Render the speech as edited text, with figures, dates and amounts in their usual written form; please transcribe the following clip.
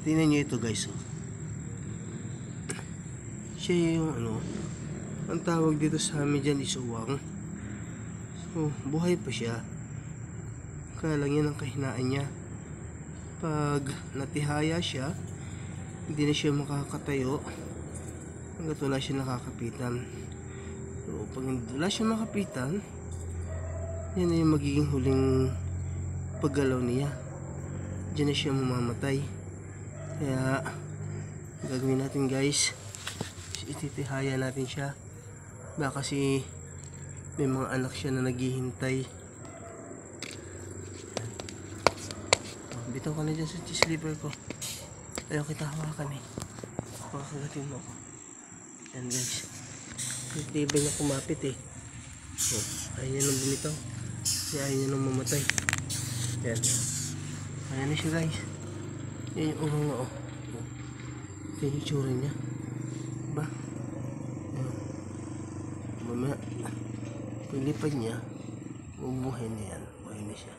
Tingnan nyo ito guys. Siya yung ang tawag dito sa amin dyan is uwang. So buhay pa siya, kaya lang yan ang kahinaan niya. Pag natihaya siya, hindi na siya makakatayo hanggat wala siya nakakapitan. So pag wala siya makapitan, yan na yung magiging huling paggalaw niya. Diyan na siya mamamatay. Kaya gagawin natin guys, ititihaya natin siya. Baka kasi may mga anak siya na naghihintay. Bitaw ka na dyan sa slipper ko. Ayaw kita hawakan eh. Baka kagatin mo ako. Yan guys, tibay niya kumapit eh. So, ayaw niya nang bumitaw. Ayaw niya nang mamatay. Yan. Ayan na siya guys. Yan yung urong na ito yung itsura niya. Diba? Mamaya paglipad niya, bubuhay na yan. Buhay na siya.